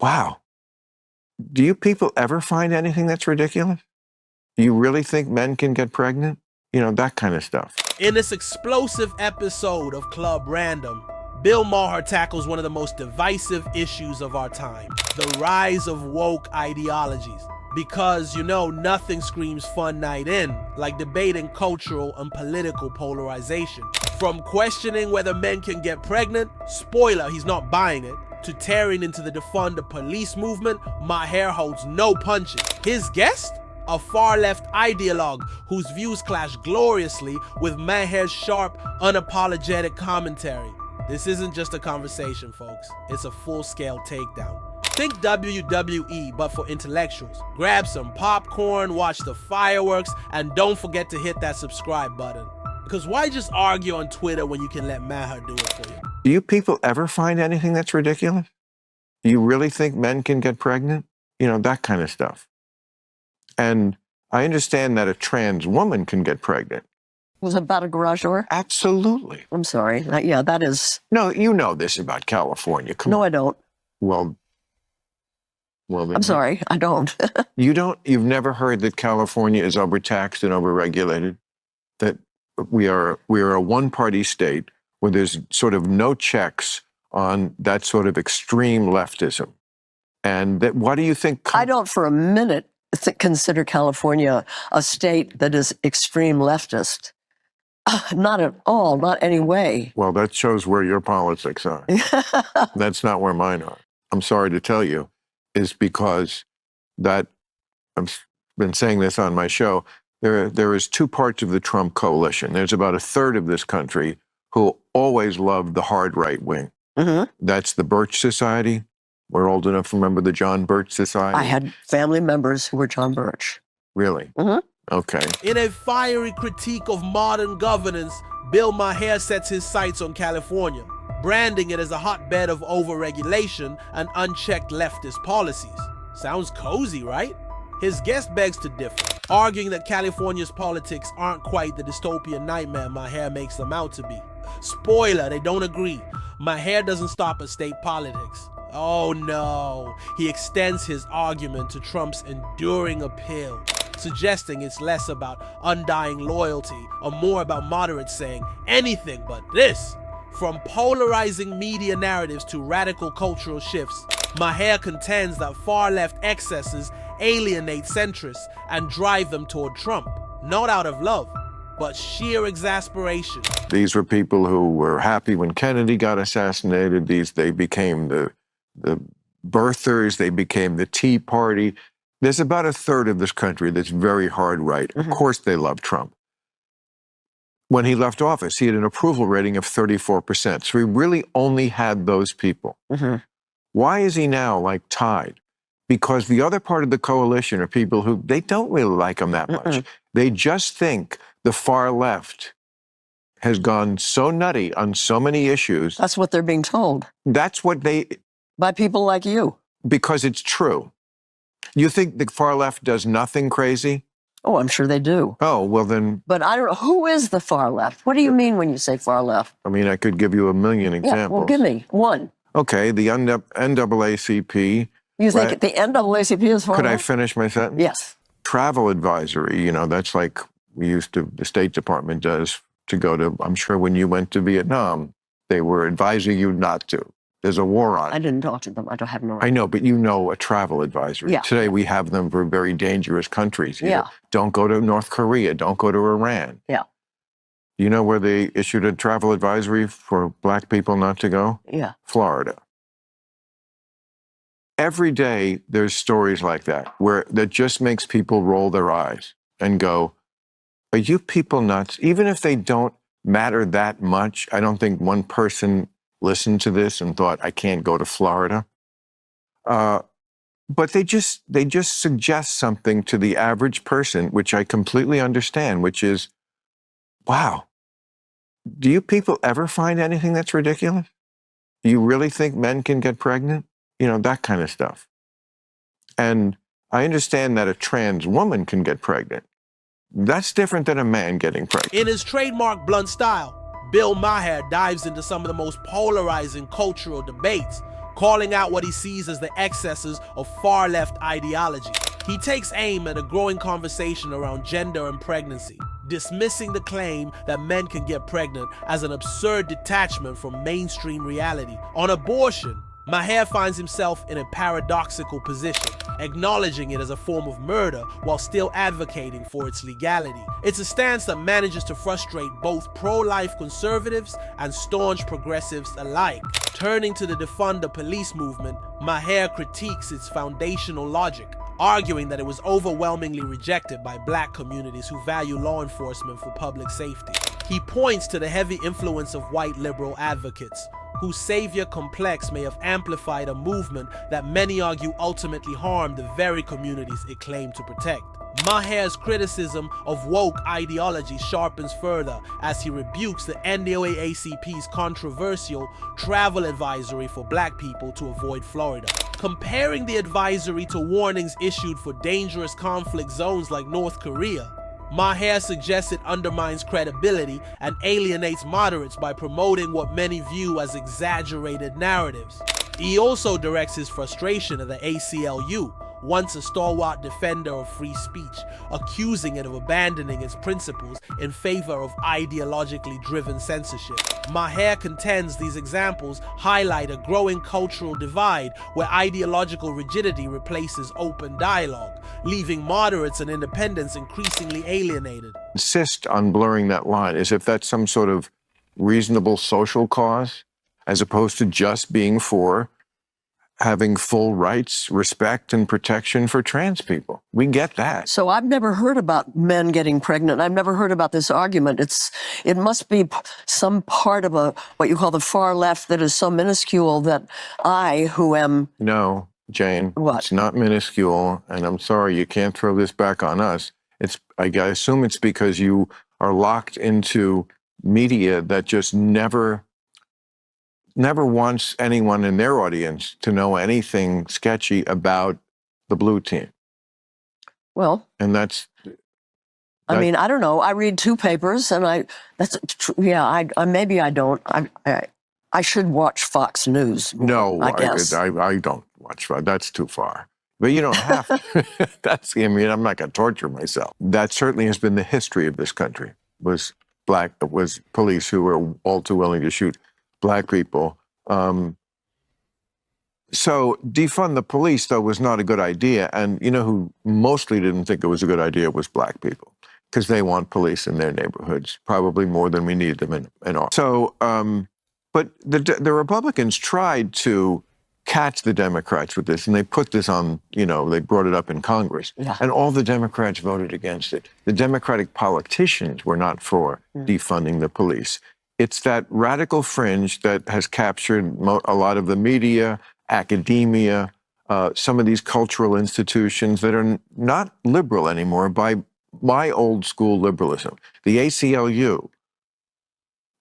Wow. Do you people ever find anything that's ridiculous? Do you really think men can get pregnant? You know, that kind of stuff. In this explosive episode of Club Random, Bill Maher tackles one of the most divisive issues of our time, the rise of woke ideologies. Because, you know, nothing screams fun night in like debating cultural and political polarization. From questioning whether men can get pregnant, spoiler, he's not buying it, to tearing into the defund the police movement, Maher holds no punches. His guest? A far-left ideologue whose views clash gloriously with Maher's sharp, unapologetic commentary. This isn't just a conversation, folks. It's a full-scale takedown. Think WWE, but for intellectuals. Grab some popcorn, watch the fireworks, and don't forget to hit that subscribe button. Because why just argue on Twitter when you can let Maher do it for you? Do you people ever find anything that's ridiculous? Do you really think men can get pregnant? You know, that kind of stuff. And I understand that a trans woman can get pregnant. Was it about a garage door? Absolutely. I'm sorry. Yeah, that is... No, you know this about California. Come No, on. I don't. Well, I'm sorry, I don't. You've never heard that California is overtaxed and overregulated? That we are a one-party state where there's sort of no checks on that sort of extreme leftism. And that, what do you think? I don't for a minute consider California a state that is extreme leftist. Not at all, not any way. Well, that shows where your politics are. That's not where mine are. I'm sorry to tell you, is because that, I've been saying this on my show, there is two parts of the Trump coalition. There's about a third of this country who always loved the hard right wing. Mm-hmm. That's the Birch Society. We're old enough to remember the John Birch Society. I had family members who were John Birch. Really? Mm-hmm. Okay. In a fiery critique of modern governance, Bill Maher sets his sights on California, branding it as a hotbed of overregulation and unchecked leftist policies. Sounds cozy, right? His guest begs to differ, arguing that California's politics aren't quite the dystopian nightmare Maher makes them out to be. Spoiler, they don't agree. Maher doesn't stop at state politics. Oh no, he extends his argument to Trump's enduring appeal, suggesting it's less about undying loyalty or more about moderates saying anything but this. From polarizing media narratives to radical cultural shifts, Maher contends that far-left excesses alienate centrists and drive them toward Trump, not out of love, but sheer exasperation. These were people who were happy when Kennedy got assassinated. They became the birthers, they became the Tea Party. There's about a third of this country that's very hard right. Mm-hmm. Of course they love Trump. When he left office, he had an approval rating of 34%. So he really only had those people. Mm-hmm. Why is he now like tied? Because the other part of the coalition are people who, they don't really like him that much. Mm-mm. They just think the far left has gone so nutty on so many issues. That's what they're being told. That's what they... By people like you. Because it's true. You think the far left does nothing crazy? Oh, I'm sure they do. Oh, well then... But I don't know, who is the far left? What do you mean when you say far left? I mean, I could give you a million examples. Yeah, well, give me one. Okay, the NAACP. You think Right. the NAACP is far Could I left? finish my sentence? Yes. Travel advisory, you know, that's like the State Department does to go to, I'm sure when you went to Vietnam, they were advising you not to. There's a war on. I didn't talk to them. I don't have no. I know, but you know a travel advisory. Yeah. Today we have them for very dangerous countries. You Yeah. know, don't go to North Korea. Don't go to Iran. Yeah. You know where they issued a travel advisory for black people not to go? Yeah. Florida. Every day there's stories like that that just makes people roll their eyes and go, are you people nuts? Even if they don't matter that much, I don't think one person listened to this and thought, I can't go to Florida. But they just suggest something to the average person, which I completely understand, which is, wow, do you people ever find anything that's ridiculous? Do you really think men can get pregnant? You know, that kind of stuff. And I understand that a trans woman can get pregnant. That's different than a man getting pregnant. In his trademark blunt style, Bill Maher dives into some of the most polarizing cultural debates, calling out what he sees as the excesses of far-left ideology. He takes aim at a growing conversation around gender and pregnancy, dismissing the claim that men can get pregnant as an absurd detachment from mainstream reality. On abortion, Maher finds himself in a paradoxical position, acknowledging it as a form of murder while still advocating for its legality. It's a stance that manages to frustrate both pro-life conservatives and staunch progressives alike. Turning to the defund the police movement, Maher critiques its foundational logic, arguing that it was overwhelmingly rejected by black communities who value law enforcement for public safety. He points to the heavy influence of white liberal advocates, whose savior complex may have amplified a movement that many argue ultimately harmed the very communities it claimed to protect. Maher's criticism of woke ideology sharpens further as he rebukes the NAACP's controversial travel advisory for black people to avoid Florida. Comparing the advisory to warnings issued for dangerous conflict zones like North Korea, Maher suggests it undermines credibility and alienates moderates by promoting what many view as exaggerated narratives. He also directs his frustration at the ACLU, once a stalwart defender of free speech, accusing it of abandoning its principles in favor of ideologically driven censorship. Maher contends these examples highlight a growing cultural divide where ideological rigidity replaces open dialogue, leaving moderates and independents increasingly alienated. Insist on blurring that line as if that's some sort of reasonable social cause, as opposed to just being for having full rights, respect, and protection for trans people. We get that. So I've never heard about men getting pregnant. I've never heard about this argument. It must be some part of what you call the far left that is so minuscule that I, who am... No, Jane, what? It's not minuscule, and I'm sorry, you can't throw this back on us. I assume it's because you are locked into media that just never wants anyone in their audience to know anything sketchy about the blue team. Well, and that's I mean, I don't know. I read two papers, and maybe I don't. I should watch Fox News. No, I guess. I don't watch Fox. That's too far. But you don't have to. I'm not going to torture myself. That certainly has been the history of this country, was police who were all too willing to shoot black people. So defund the police, though, was not a good idea. And you know who mostly didn't think it was a good idea was black people, because they want police in their neighborhoods, probably more than we need them in all. So, but the Republicans tried to catch the Democrats with this, and they put this on, they brought it up in Congress. Yeah. And all the Democrats voted against it. The Democratic politicians were not for defunding the police. It's that radical fringe that has captured a lot of the media, academia, some of these cultural institutions that are not liberal anymore by my old school liberalism. The ACLU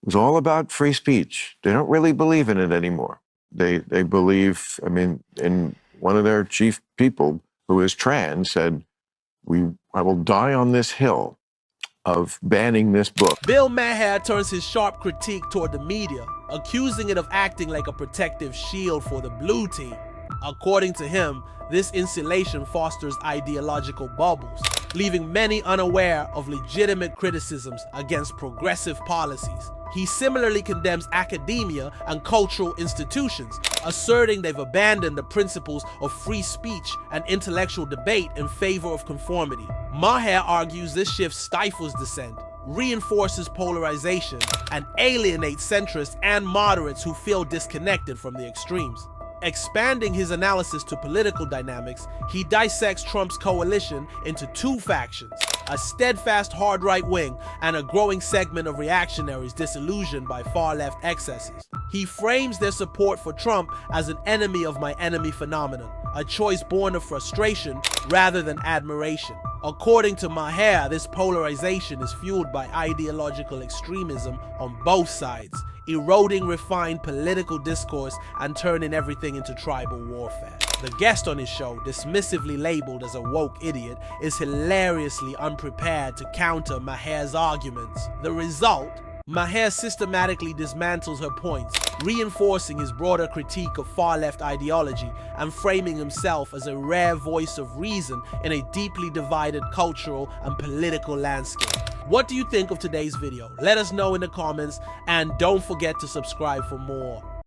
was all about free speech. They don't really believe in it anymore. They believe, in one of their chief people who is trans said, I will die on this hill of banning this book. Bill Maher turns his sharp critique toward the media, accusing it of acting like a protective shield for the blue team. According to him, this insulation fosters ideological bubbles, leaving many unaware of legitimate criticisms against progressive policies. He similarly condemns academia and cultural institutions, asserting they've abandoned the principles of free speech and intellectual debate in favor of conformity. Maher argues this shift stifles dissent, reinforces polarization, and alienates centrists and moderates who feel disconnected from the extremes. Expanding his analysis to political dynamics, he dissects Trump's coalition into two factions, a steadfast hard right wing and a growing segment of reactionaries disillusioned by far-left excesses. He frames their support for Trump as an enemy of my enemy phenomenon, a choice born of frustration rather than admiration. According to Maher, this polarization is fueled by ideological extremism on both sides, eroding refined political discourse and turning everything into tribal warfare. The guest on his show, dismissively labeled as a woke idiot, is hilariously unprepared to counter Maher's arguments. The result? Maher systematically dismantles her points, reinforcing his broader critique of far-left ideology and framing himself as a rare voice of reason in a deeply divided cultural and political landscape. What do you think of today's video? Let us know in the comments, and don't forget to subscribe for more.